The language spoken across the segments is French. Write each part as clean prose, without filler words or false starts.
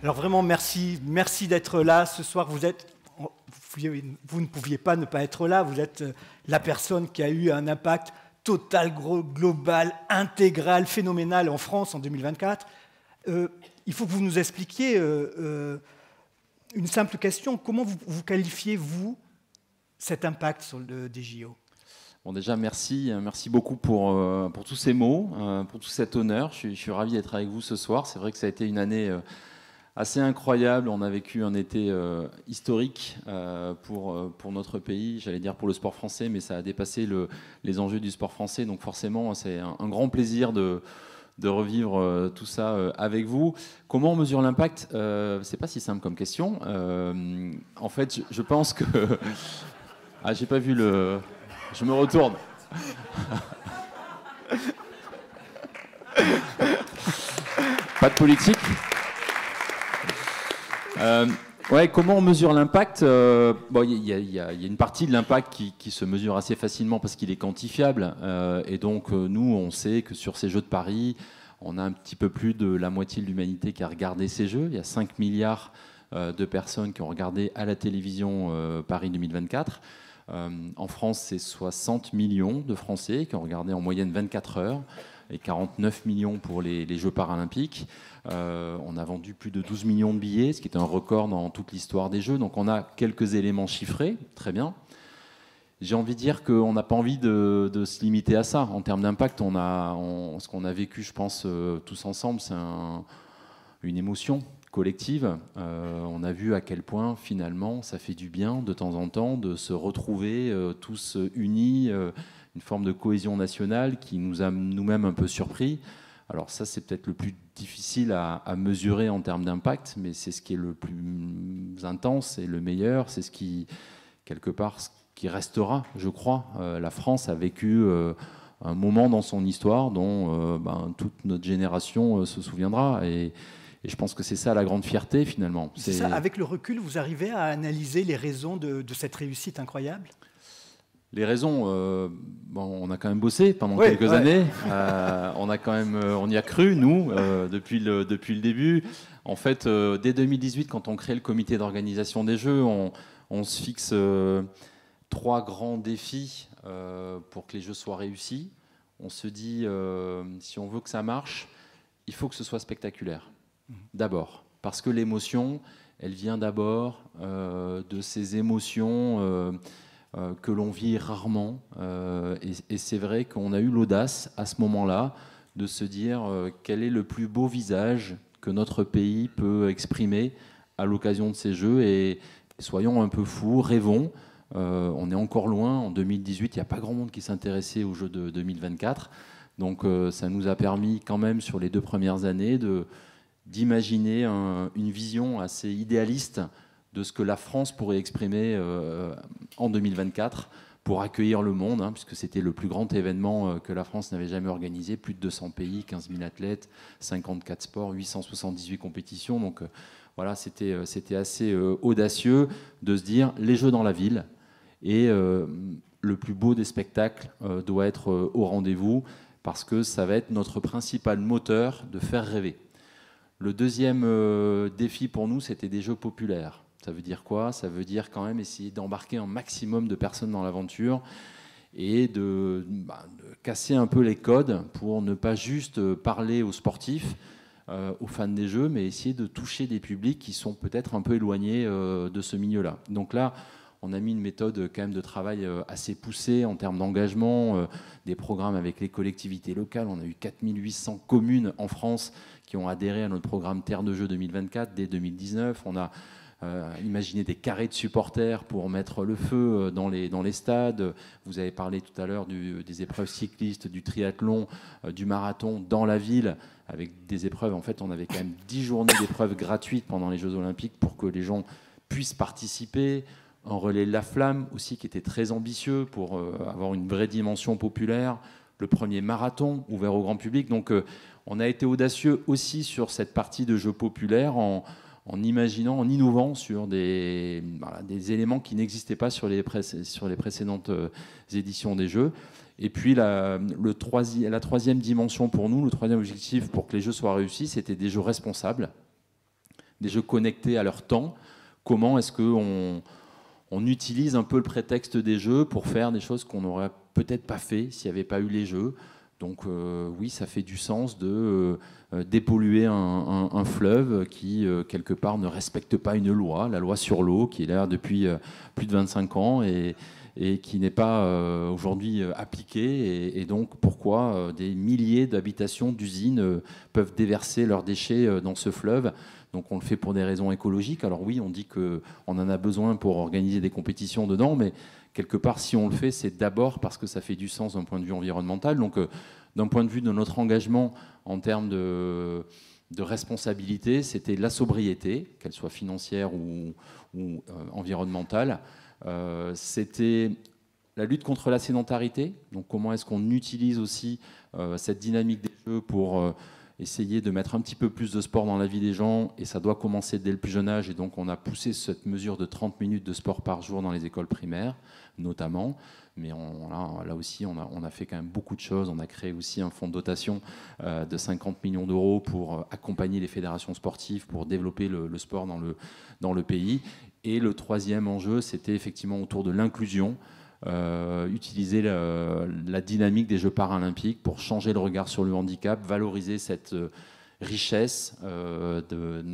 Alors vraiment, merci d'être là. Ce soir, vous ne pouviez pas ne pas être là. Vous êtes la personne qui a eu un impact total, global, intégral, phénoménal en France en 2024. Il faut que vous nous expliquiez une simple question. Comment vous qualifiez, vous, cet impact sur des JO ? Bon, déjà, merci beaucoup pour tous ces mots, pour tout cet honneur. Je suis ravi d'être avec vous ce soir. C'est vrai que ça a été une année assez incroyable. On a vécu un été historique pour notre pays, j'allais dire pour le sport français, mais ça a dépassé les enjeux du sport français. Donc forcément, c'est un grand plaisir de revivre tout ça avec vous. Comment on mesure l'impact ? C'est pas si simple comme question. En fait, je pense que... Ah, j'ai pas vu le... Je me retourne. Pas de politique. Ouais, comment on mesure l'impact ? Bon, il y a une partie de l'impact qui se mesure assez facilement parce qu'il est quantifiable. Et donc, nous, on sait que sur ces Jeux de Paris, on a un petit peu plus de la moitié de l'humanité qui a regardé ces Jeux. Il y a 5 milliards de personnes qui ont regardé à la télévision Paris 2024. En France, c'est 60 millions de Français qui ont regardé en moyenne 24 heures et 49 millions pour les Jeux paralympiques. On a vendu plus de 12 millions de billets, ce qui est un record dans toute l'histoire des Jeux. Donc on a quelques éléments chiffrés, très bien. J'ai envie de dire qu'on n'a pas envie de se limiter à ça. En termes d'impact, ce qu'on a vécu, je pense, tous ensemble, c'est une émotion collective. On a vu à quel point finalement ça fait du bien de temps en temps de se retrouver tous unis, une forme de cohésion nationale qui nous a nous-mêmes un peu surpris. Alors ça, c'est peut-être le plus difficile à mesurer en termes d'impact, mais c'est ce qui est le plus intense et le meilleur. C'est ce qui, quelque part, ce qui restera, je crois. La France a vécu un moment dans son histoire dont toute notre génération se souviendra. Et je pense que c'est ça la grande fierté, finalement. C'est ça, avec le recul, vous arrivez à analyser les raisons de cette réussite incroyable ? Les raisons, on a quand même bossé pendant quelques années. On y a cru, nous, depuis le début. En fait, dès 2018, quand on crée le comité d'organisation des Jeux, on se fixe 3 grands défis pour que les Jeux soient réussis. On se dit, si on veut que ça marche, il faut que ce soit spectaculaire. D'abord, parce que l'émotion, elle vient d'abord de ces émotions que l'on vit rarement. Et c'est vrai qu'on a eu l'audace, à ce moment-là, de se dire quel est le plus beau visage que notre pays peut exprimer à l'occasion de ces Jeux. Et soyons un peu fous, rêvons. On est encore loin. En 2018, il n'y a pas grand monde qui s'intéressait aux Jeux de 2024. Donc ça nous a permis quand même, sur les 2 premières années, d'imaginer une vision assez idéaliste de ce que la France pourrait exprimer en 2024 pour accueillir le monde, puisque c'était le plus grand événement que la France n'avait jamais organisé. Plus de 200 pays, 15 000 athlètes, 54 sports, 878 compétitions. Donc voilà, c'était assez audacieux de se dire les Jeux dans la ville. Et le plus beau des spectacles doit être au rendez-vous, parce que ça va être notre principal moteur de faire rêver. Le deuxième défi pour nous, c'était des Jeux populaires. Ça veut dire quoi ? Ça veut dire quand même essayer d'embarquer un maximum de personnes dans l'aventure et de casser un peu les codes pour ne pas juste parler aux sportifs, aux fans des Jeux, mais essayer de toucher des publics qui sont peut-être un peu éloignés de ce milieu-là. Donc là, on a mis une méthode quand même de travail assez poussée en termes d'engagement, des programmes avec les collectivités locales. On a eu 4800 communes en France qui ont adhéré à notre programme Terre de Jeux 2024 dès 2019. On a imaginé des carrés de supporters pour mettre le feu dans les stades. Vous avez parlé tout à l'heure des épreuves cyclistes, du triathlon, du marathon dans la ville, avec des épreuves. En fait, on avait quand même 10 journées d'épreuves gratuites pendant les Jeux Olympiques pour que les gens puissent participer. Un relais La Flamme aussi qui était très ambitieux pour avoir une vraie dimension populaire. Le premier marathon ouvert au grand public. Donc on a été audacieux aussi sur cette partie de Jeux populaires en imaginant, en innovant sur des éléments qui n'existaient pas sur les précédentes éditions des Jeux. Et puis la troisième dimension pour nous, le troisième objectif pour que les Jeux soient réussis, c'était des Jeux responsables. des jeux connectés à leur temps. Comment est-ce qu'on utilise un peu le prétexte des jeux pour faire des choses qu'on n'aurait peut-être pas fait s'il n'y avait pas eu les jeux. Donc oui, ça fait du sens de dépolluer un fleuve qui, quelque part, ne respecte pas une loi, la loi sur l'eau, qui est là depuis plus de 25 ans et qui n'est pas aujourd'hui appliquée. Et donc, pourquoi des milliers d'habitations, d'usines peuvent déverser leurs déchets dans ce fleuve? Donc on le fait pour des raisons écologiques. Alors oui, on dit qu'on en a besoin pour organiser des compétitions dedans, mais quelque part, si on le fait, c'est d'abord parce que ça fait du sens d'un point de vue environnemental. Donc d'un point de vue de notre engagement en termes de responsabilité, c'était la sobriété, qu'elle soit financière ou environnementale. C'était la lutte contre la sédentarité. Donc comment est-ce qu'on utilise aussi cette dynamique des jeux pour essayer de mettre un petit peu plus de sport dans la vie des gens, et ça doit commencer dès le plus jeune âge, et donc on a poussé cette mesure de 30 minutes de sport par jour dans les écoles primaires, notamment, mais là aussi on a fait quand même beaucoup de choses. On a créé aussi un fonds de dotation de 50 millions d'euros pour accompagner les fédérations sportives, pour développer le sport dans le pays. Et le troisième enjeu, c'était effectivement autour de l'inclusion, utiliser la dynamique des Jeux paralympiques pour changer le regard sur le handicap, valoriser cette richesse de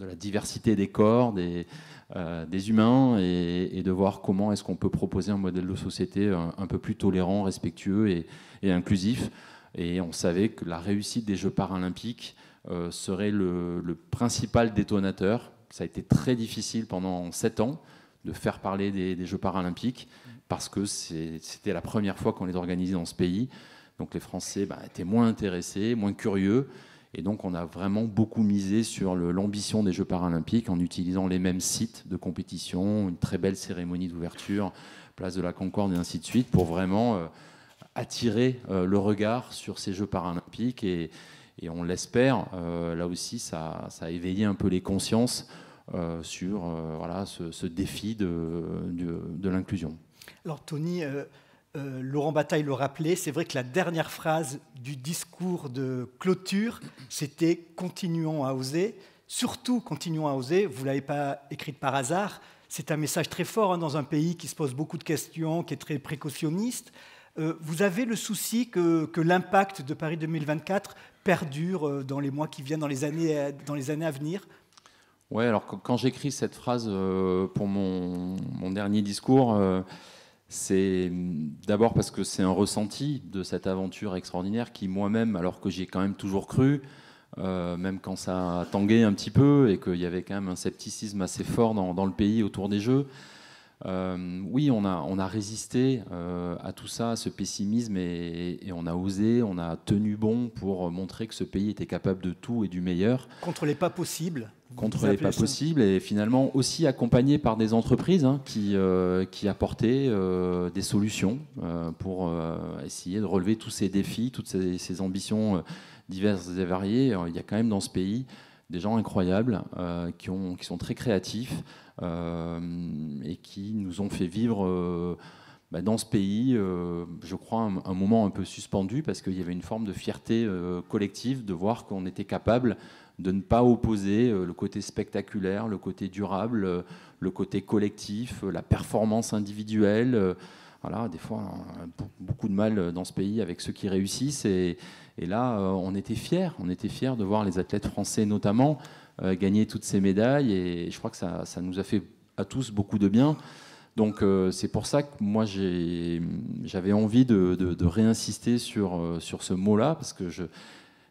la diversité des corps, des humains, et de voir comment est-ce qu'on peut proposer un modèle de société un peu plus tolérant, respectueux et inclusif. Et on savait que la réussite des Jeux paralympiques serait le principal détonateur. Ça a été très difficile pendant 7 ans de faire parler des Jeux paralympiques, parce que c'était la première fois qu'on les organisait dans ce pays. Donc les Français étaient moins intéressés, moins curieux. Et donc on a vraiment beaucoup misé sur l'ambition des Jeux paralympiques en utilisant les mêmes sites de compétition, une très belle cérémonie d'ouverture, place de la Concorde et ainsi de suite, pour vraiment attirer le regard sur ces Jeux paralympiques. Et on l'espère, là aussi, ça a éveillé un peu les consciences sur ce défi de l'inclusion. Alors Tony, Laurent Bataille le rappelait, c'est vrai que la dernière phrase du discours de clôture, c'était « continuons à oser ». Surtout, continuons à oser. Vous ne l'avez pas écrite par hasard. C'est un message très fort dans un pays qui se pose beaucoup de questions, qui est très précautionniste. Vous avez le souci que l'impact de Paris 2024 perdure dans les mois qui viennent, dans les années à venir? Oui, alors quand j'écris cette phrase pour mon dernier discours, c'est d'abord parce que c'est un ressenti de cette aventure extraordinaire qui, moi-même, alors que j'y ai quand même toujours cru, même quand ça a tangué un petit peu et qu'il y avait quand même un scepticisme assez fort dans le pays autour des Jeux, oui, on a résisté à tout ça, à ce pessimisme, et on a osé, on a tenu bon pour montrer que ce pays était capable de tout et du meilleur. Contre les pas possibles. Contre les pas possibles, et finalement aussi accompagné par des entreprises qui apportaient des solutions pour essayer de relever tous ces défis, toutes ces ambitions diverses et variées. Il y a quand même dans ce pays des gens incroyables qui sont très créatifs et qui nous ont fait vivre dans ce pays, je crois, un moment un peu suspendu, parce qu'il y avait une forme de fierté collective de voir qu'on était capable de ne pas opposer le côté spectaculaire, le côté durable, le côté collectif, la performance individuelle. Voilà, des fois, beaucoup de mal dans ce pays avec ceux qui réussissent. Et là, on était fiers de voir les athlètes français notamment gagner toutes ces médailles. Et je crois que ça nous a fait à tous beaucoup de bien. Donc c'est pour ça que moi j'avais envie de réinsister sur ce mot-là, parce que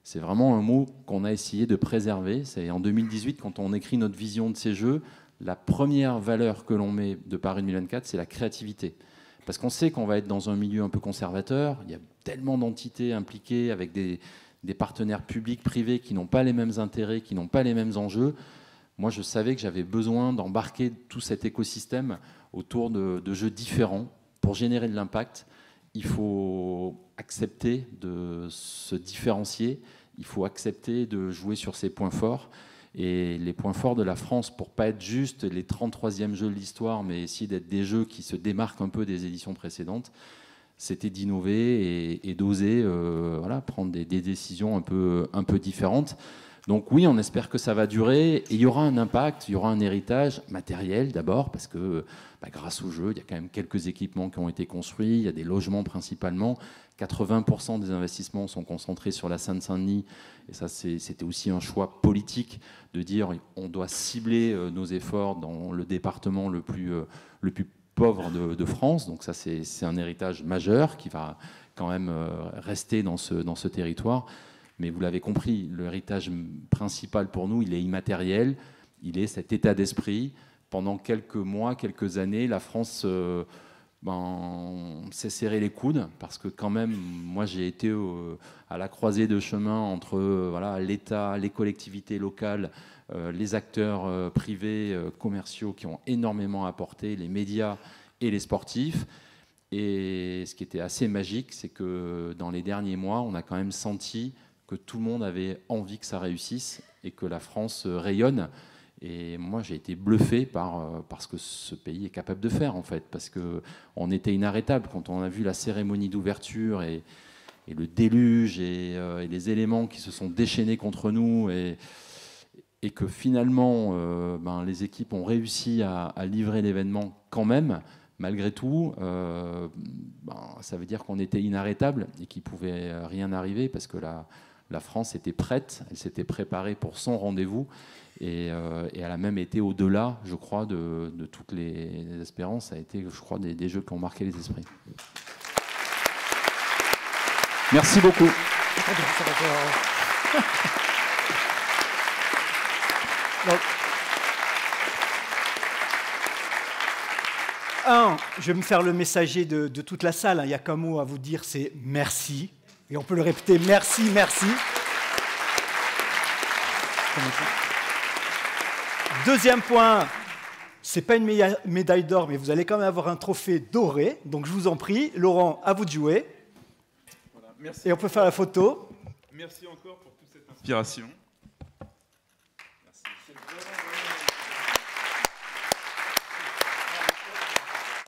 c'est vraiment un mot qu'on a essayé de préserver. C'est en 2018, quand on écrit notre vision de ces Jeux, la première valeur que l'on met de Paris 2024, c'est la créativité. Parce qu'on sait qu'on va être dans un milieu un peu conservateur, il y a tellement d'entités impliquées avec des partenaires publics, privés qui n'ont pas les mêmes intérêts, qui n'ont pas les mêmes enjeux. Moi, je savais que j'avais besoin d'embarquer tout cet écosystème autour de jeux différents pour générer de l'impact. Il faut accepter de se différencier, il faut accepter de jouer sur ses points forts. Et les points forts de la France, pour ne pas être juste les 33e jeux de l'histoire, mais essayer d'être des jeux qui se démarquent un peu des éditions précédentes, c'était d'innover et d'oser prendre des décisions un peu différentes. Donc oui, on espère que ça va durer. Et il y aura un impact, il y aura un héritage matériel d'abord, parce que grâce au jeu, il y a quand même quelques équipements qui ont été construits, il y a des logements principalement. 80% des investissements sont concentrés sur la Seine-Saint-Denis. Et ça, c'était aussi un choix politique de dire on doit cibler nos efforts dans le département le plus pauvre de France. Donc ça, c'est un héritage majeur qui va quand même rester dans ce territoire. Mais vous l'avez compris, l'héritage principal pour nous, il est immatériel. Il est cet état d'esprit. Pendant quelques mois, quelques années, la France s'est serré les coudes parce que quand même, moi j'ai été à la croisée de chemin entre l'État, les collectivités locales, les acteurs privés, commerciaux qui ont énormément apporté, les médias et les sportifs. Et ce qui était assez magique, c'est que dans les derniers mois, on a quand même senti que tout le monde avait envie que ça réussisse et que la France rayonne. Et moi, j'ai été bluffé par ce que ce pays est capable de faire, en fait, parce qu'on était inarrêtable. Quand on a vu la cérémonie d'ouverture et le déluge et les éléments qui se sont déchaînés contre nous et que finalement, les équipes ont réussi à livrer l'événement quand même, malgré tout, ça veut dire qu'on était inarrêtable et qu'il ne pouvait rien arriver parce que la France était prête, elle s'était préparée pour son rendez-vous et elle a même été au-delà, je crois, de toutes les espérances. Ça a été, je crois, des jeux qui ont marqué les esprits. Merci beaucoup. Je vais me faire le messager de toute la salle. Il n'y a qu'un mot à vous dire, c'est merci. Et on peut le répéter, merci, merci. Deuxième point, ce n'est pas une médaille d'or, mais vous allez quand même avoir un trophée doré. Donc je vous en prie, Laurent, à vous de jouer. Voilà, merci. Et on peut faire la photo. Merci encore pour toute cette inspiration. Merci.